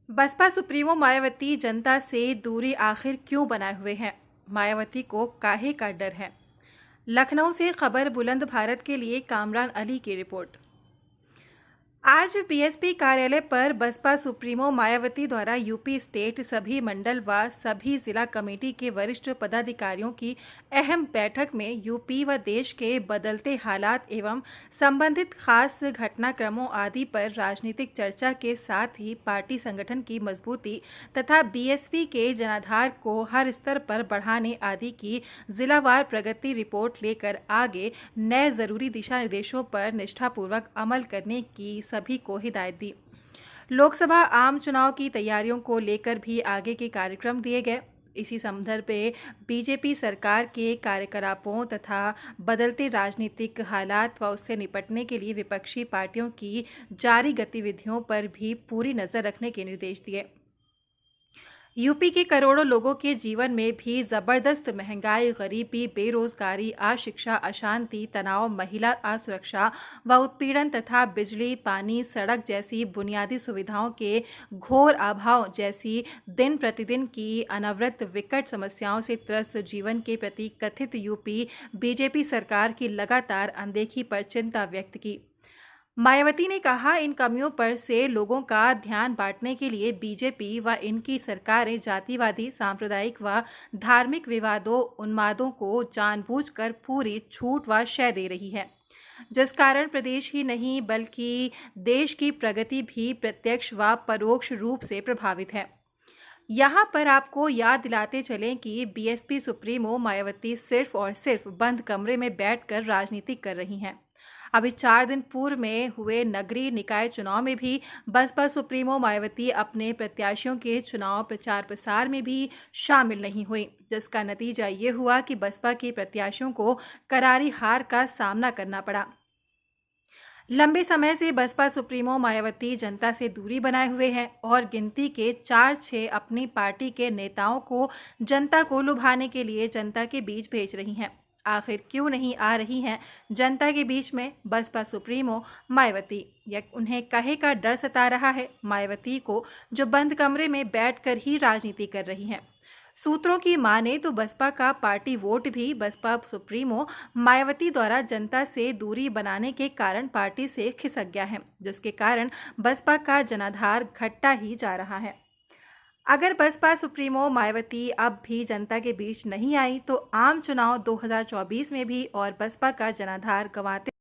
Baspa supremo Mayawati जनता से दूरी आखिर क्यों बनाए हुए हैं? मायावती को काहे का डर है? लखनऊ से खबर बुलंद भारत के लिए कामरान अली की रिपोर्ट। आज बीएसपी कार्यालय पर बसपा सुप्रीमो मायावती द्वारा यूपी स्टेट सभी मंडल व सभी जिला कमेटी के वरिष्ठ पदाधिकारियों की अहम बैठक में यूपी व देश के बदलते हालात एवं संबंधित खास घटनाक्रमों आदि पर राजनीतिक चर्चा के साथ ही पार्टी संगठन की मजबूती तथा बीएसपी के जनाधार को हर स्तर पर बढ़ाने आदि की जिलावार प्रगति रिपोर्ट लेकर आगे नए जरूरी दिशा निर्देशों पर निष्ठापूर्वक अमल करने की सभी को हिदायत दी। लोकसभा आम चुनाव की तैयारियों को लेकर भी आगे के कार्यक्रम दिए गए। इसी संदर्भ में बीजेपी सरकार के कार्यकलापों तथा बदलते राजनीतिक हालात व उससे निपटने के लिए विपक्षी पार्टियों की जारी गतिविधियों पर भी पूरी नजर रखने के निर्देश दिए। यूपी के करोड़ों लोगों के जीवन में भी जबरदस्त महंगाई, गरीबी, बेरोजगारी, अशिक्षा, अशांति, तनाव, महिला असुरक्षा व उत्पीड़न तथा बिजली, पानी, सड़क जैसी बुनियादी सुविधाओं के घोर अभाव जैसी दिन प्रतिदिन की अनवरत विकट समस्याओं से त्रस्त जीवन के प्रति कथित यूपी बीजेपी सरकार की लगातार अनदेखी पर चिंता व्यक्त की। मायावती ने कहा, इन कमियों पर से लोगों का ध्यान बांटने के लिए बीजेपी व इनकी सरकारें जातिवादी, सांप्रदायिक व धार्मिक विवादों, उन्मादों को जानबूझकर पूरी छूट व शय दे रही है, जिस कारण प्रदेश ही नहीं बल्कि देश की प्रगति भी प्रत्यक्ष व परोक्ष रूप से प्रभावित है। यहाँ पर आपको याद दिलाते चलें कि बीएसपी सुप्रीमो मायावती सिर्फ और सिर्फ बंद कमरे में बैठकर राजनीति कर रही हैं। अभी 4 दिन पूर्व में हुए नगरीय निकाय चुनाव में भी बसपा सुप्रीमो मायावती अपने प्रत्याशियों के चुनाव प्रचार प्रसार में भी शामिल नहीं हुई, जिसका नतीजा ये हुआ कि बसपा के प्रत्याशियों को करारी हार का सामना करना पड़ा। लंबे समय से बसपा सुप्रीमो मायावती जनता से दूरी बनाए हुए हैं और गिनती के 4-6 अपनी पार्टी के नेताओं को जनता को लुभाने के लिए जनता के बीच भेज रही हैं। आखिर क्यों नहीं आ रही हैं जनता के बीच में बसपा सुप्रीमो मायावती? या उन्हें कहे का डर सता रहा है मायावती को, जो बंद कमरे में बैठकर ही राजनीति कर रही हैं? सूत्रों की माने तो बसपा का पार्टी वोट भी बसपा सुप्रीमो मायावती द्वारा जनता से दूरी बनाने के कारण पार्टी से खिसक गया है, जिसके कारण बसपा का जनाधार घटता ही जा रहा है। अगर बसपा सुप्रीमो मायावती अब भी जनता के बीच नहीं आई तो आम चुनाव 2024 में भी और बसपा का जनाधार गंवाते